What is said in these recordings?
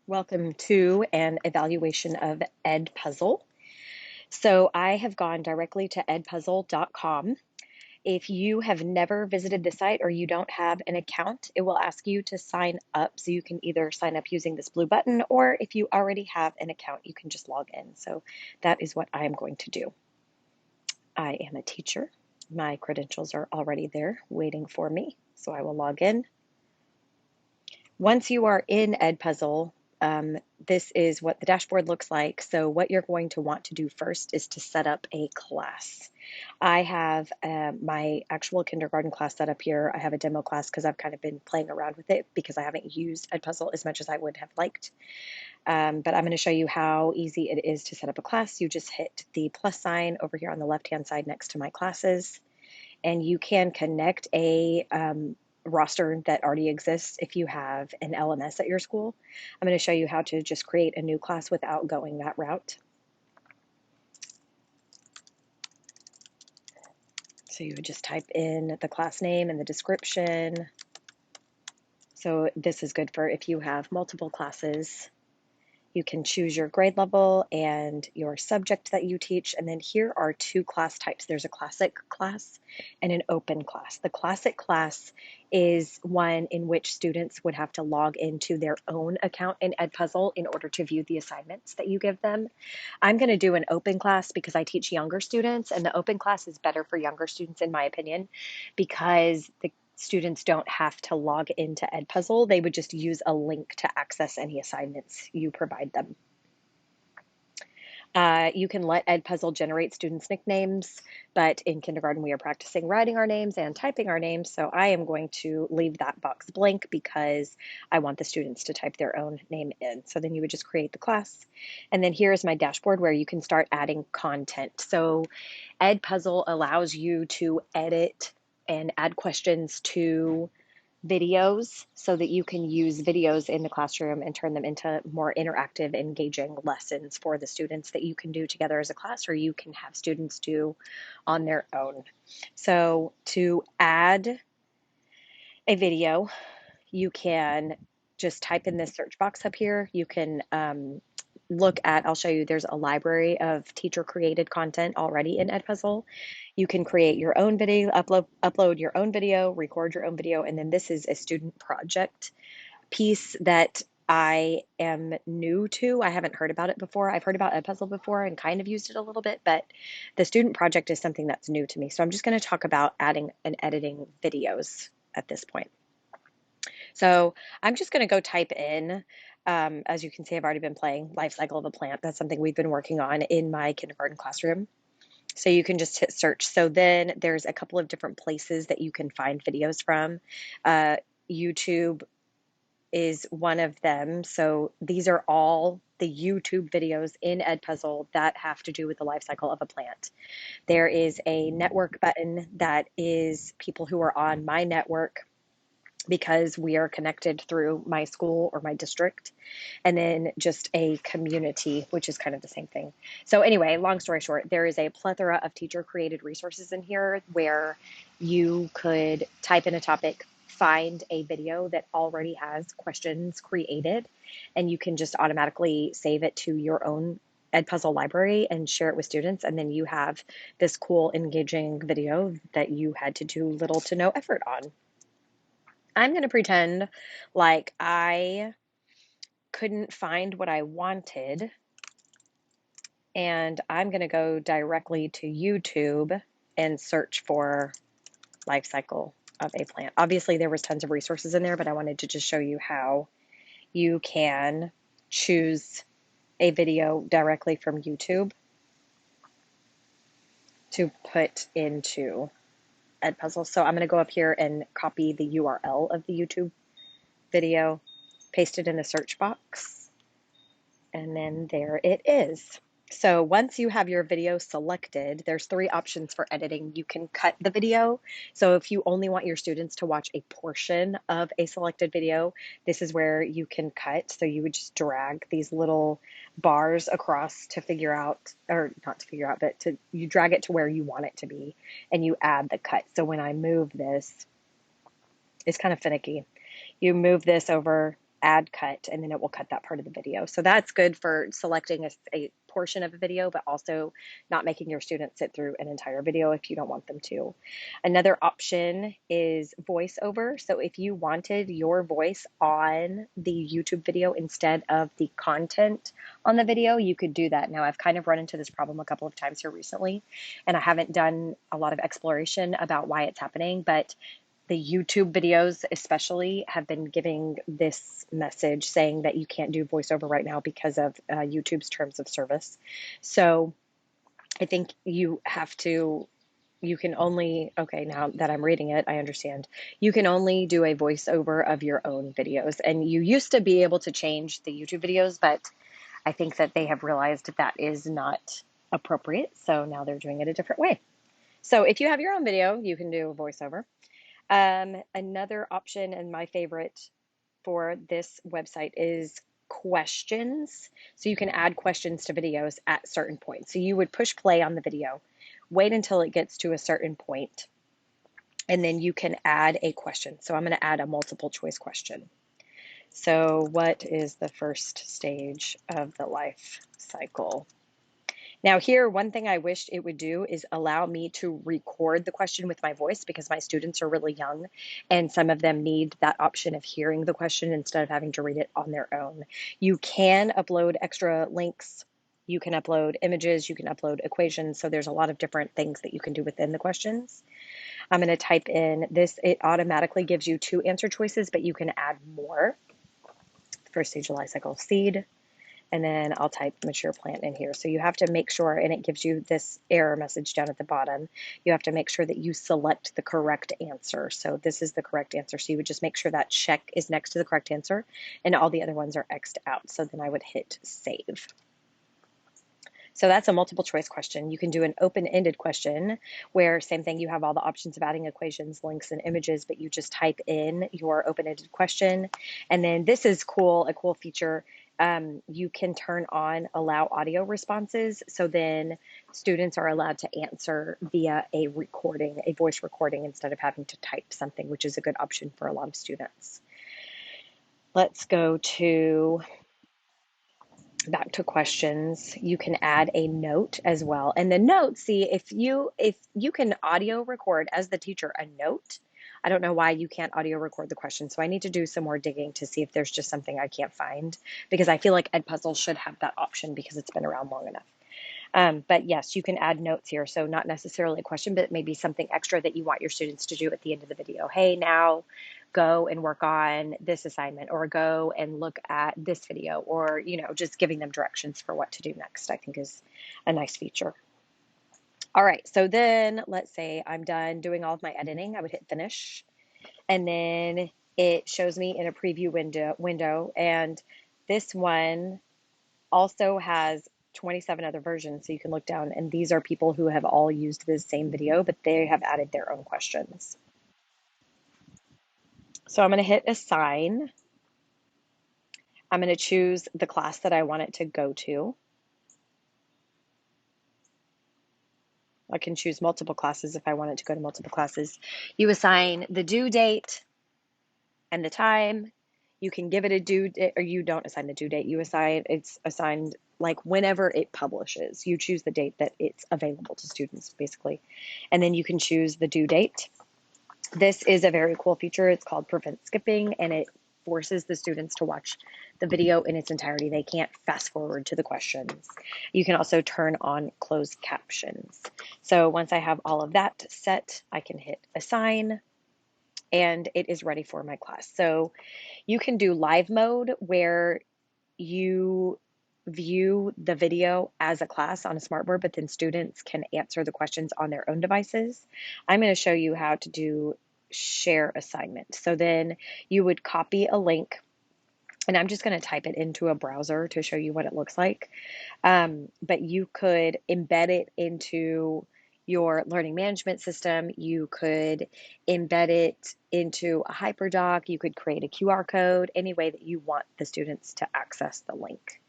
Welcome to an evaluation of Edpuzzle. So I have gone directly to edpuzzle.com. If you have never visited the site or you don't have an account, it will ask you to sign up. So you can either sign up using this blue button, or if you already have an account, you can just log in. So that is what I am going to do. I am a teacher. My credentials are already there waiting for me. So I will log in. Once you are in Edpuzzle, this is what the dashboard looks like. So what you're going to want to do first is to set up a class. I have my actual kindergarten class set up here. I have a demo class because I've kind of been playing around with it because I haven't used Edpuzzle as much as I would have liked. But I'm going to show you how easy it is to set up a class. You just hit the plus sign over here on the left-hand side next to my classes, and you can connect a roster that already exists if you have an LMS at your school. I'm going to show you how to just create a new class without going that route. So you would just type in the class name and the description. So this is good for if you have multiple classes. You can choose your grade level and your subject that you teach. And then here are two class types. There's a classic class and an open class. The classic class is one in which students would have to log into their own account in Edpuzzle in order to view the assignments that you give them. I'm going to do an open class because I teach younger students, and the open class is better for younger students, in my opinion, because the students don't have to log into Edpuzzle. They would just use a link to access any assignments you provide them. You can let Edpuzzle generate students' nicknames, but in kindergarten we are practicing writing our names and typing our names, so I am going to leave that box blank because I want the students to type their own name in. So then you would just create the class, and then here is my dashboard where you can start adding content. So Edpuzzle allows you to edit and add questions to videos so that you can use videos in the classroom and turn them into more interactive, engaging lessons for the students that you can do together as a class, or you can have students do on their own. So to add a video, you can just type in this search box up here. You can look at, I'll show you, there's a library of teacher created content already in Edpuzzle. You can create your own video, upload your own video, record your own video, and then this is a student project piece that I am new to. I haven't heard about it before. I've heard about Edpuzzle before and kind of used it a little bit, but the student project is something that's new to me. So I'm just going to talk about adding and editing videos at this point. So I'm just going to go type in, as you can see, I've already been playing Life Cycle of a Plant. That's something we've been working on in my kindergarten classroom. So you can just hit search. So then there's a couple of different places that you can find videos from. YouTube is one of them. So these are all the YouTube videos in Edpuzzle that have to do with the life cycle of a plant. There is a network button that is people who are on my network because we are connected through my school or my district, and then just a community, which is kind of the same thing. So anyway, long story short, there is a plethora of teacher created resources in here where you could type in a topic, find a video that already has questions created, and you can just automatically save it to your own Edpuzzle library and share it with students. And then you have this cool, engaging video that you had to do little to no effort on. I'm going to pretend like I couldn't find what I wanted, and I'm going to go directly to YouTube and search for life cycle of a plant. Obviously, there was tons of resources in there, but I wanted to just show you how you can choose a video directly from YouTube to put into Edpuzzle. So I'm going to go up here and copy the URL of the YouTube video, paste it in the search box, and then there it is. So once you have your video selected, there's three options for editing. You can cut the video. So if you only want your students to watch a portion of a selected video, this is where you can cut. So you would just drag these little bars across to figure out, or not to figure out, but you drag it to where you want it to be, and you add the cut. So when I move this, it's kind of finicky. You move this over, add cut, and then it will cut that part of the video. So that's good for selecting a portion of a video, but also not making your students sit through an entire video if you don't want them to. Another option is voiceover. So if you wanted your voice on the YouTube video instead of the content on the video, you could do that. Now, I've kind of run into this problem a couple of times here recently, and I haven't done a lot of exploration about why it's happening, but the YouTube videos especially have been giving this message saying that you can't do voiceover right now because of YouTube's terms of service. So I think you have to, you can only, okay, now that I'm reading it, I understand. You can only do a voiceover of your own videos. And you used to be able to change the YouTube videos, but I think that they have realized that is not appropriate. So now they're doing it a different way. So if you have your own video, you can do a voiceover. Another option, and my favorite for this website, is questions. So you can add questions to videos at certain points. So you would push play on the video, wait until it gets to a certain point, and then you can add a question. So I'm going to add a multiple choice question. So what is the first stage of the life cycle? Now here, one thing I wished it would do is allow me to record the question with my voice, because my students are really young and some of them need that option of hearing the question instead of having to read it on their own. You can upload extra links. You can upload images, you can upload equations. So there's a lot of different things that you can do within the questions. I'm going to type in this. It automatically gives you 2 answer choices, but you can add more. First stage of life cycle, seed. And then I'll type mature plant in here. So you have to make sure, and it gives you this error message down at the bottom. You have to make sure that you select the correct answer. So this is the correct answer. So you would just make sure that check is next to the correct answer and all the other ones are X'd out. So then I would hit save. So that's a multiple choice question. You can do an open-ended question where, same thing, you have all the options of adding equations, links, and images, but you just type in your open-ended question. And then this is cool, a cool feature. You can turn on allow audio responses. So then students are allowed to answer via a recording, a voice recording, instead of having to type something, which is a good option for a lot of students. Let's go to back to questions. You can add a note as well. And the note, see, if you can audio record as the teacher a note, I don't know why you can't audio record the question. So I need to do some more digging to see if there's just something I can't find, because I feel like Edpuzzle should have that option because it's been around long enough. But yes, you can add notes here. So not necessarily a question, but maybe something extra that you want your students to do at the end of the video. Hey, now go and work on this assignment, or go and look at this video, or, just giving them directions for what to do next, I think is a nice feature. All right, so then let's say I'm done doing all of my editing. I would hit finish, and then it shows me in a preview window, and this one also has 27 other versions. So you can look down, and these are people who have all used the same video, but they have added their own questions. So I'm going to hit assign. I'm going to choose the class that I want it to go to. I can choose multiple classes if I want it to go to multiple classes. You assign the due date and the time. You can give it a due date, or you don't assign the due date. It's assigned like whenever it publishes. You choose the date that it's available to students, basically. And then you can choose the due date. This is a very cool feature. It's called Prevent Skipping, and it forces the students to watch the video in its entirety. They can't fast forward to the questions. You can also turn on closed captions. So once I have all of that set, I can hit assign, and it is ready for my class. So you can do live mode, where you view the video as a class on a smartboard, but then students can answer the questions on their own devices. I'm going to show you how to do share assignment. So then you would copy a link, and I'm just going to type it into a browser to show you what it looks like. But you could embed it into your learning management system. You could embed it into a hyperdoc. You could create a QR code, any way that you want the students to access the link.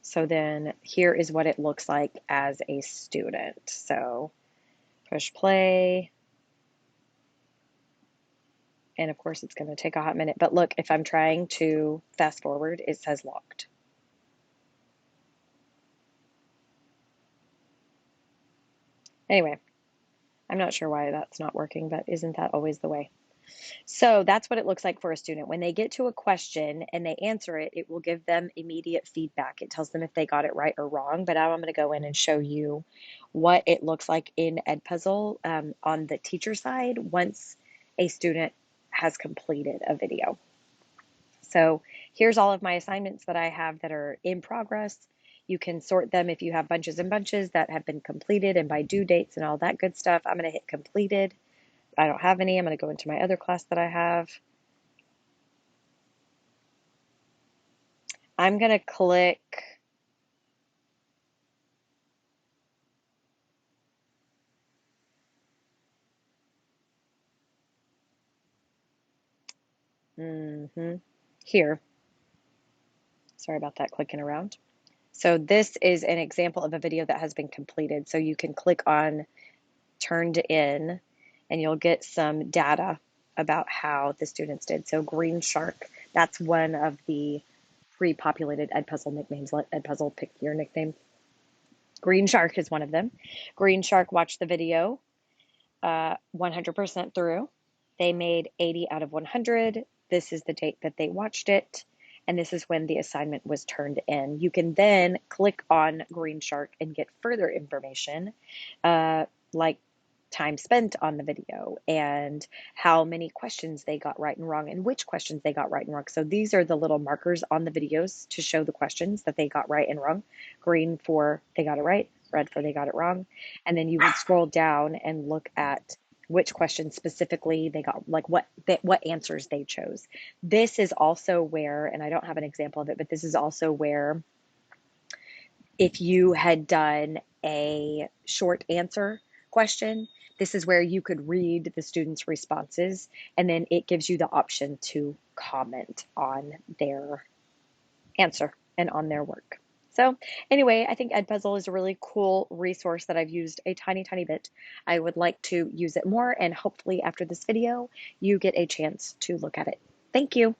So then here is what it looks like as a student. So push play. And of course, it's going to take a hot minute. But look, if I'm trying to fast forward, it says locked. Anyway, I'm not sure why that's not working, but isn't that always the way? So that's what it looks like for a student. When they get to a question and they answer it, it will give them immediate feedback. It tells them if they got it right or wrong. But now I'm going to go in and show you what it looks like in Edpuzzle on the teacher side once a student has completed a video. So here's all of my assignments that I have that are in progress. You can sort them if you have bunches and bunches that have been completed and by due dates and all that good stuff. I'm going to hit completed. I don't have any. I'm going to go into my other class that I have. I'm going to click here. Sorry about that clicking around. So this is an example of a video that has been completed. So you can click on turned in and you'll get some data about how the students did. So Green Shark, that's one of the pre-populated Edpuzzle nicknames. Let Edpuzzle pick your nickname. Green Shark is one of them. Green Shark watched the video 100% through. They made 80 out of 100. This is the date that they watched it, and this is when the assignment was turned in. You can then click on Green Shark and get further information, like time spent on the video and how many questions they got right and wrong and which questions they got right and wrong. So these are the little markers on the videos to show the questions that they got right and wrong. Green for they got it right, red for they got it wrong. And then you would scroll down and look at which questions specifically they got, like what answers they chose. This is also where, and I don't have an example of it, but this is also where if you had done a short answer question, this is where you could read the students' responses, and then it gives you the option to comment on their answer and on their work. So anyway, I think Edpuzzle is a really cool resource that I've used a tiny, tiny bit. I would like to use it more, and hopefully after this video, you get a chance to look at it. Thank you.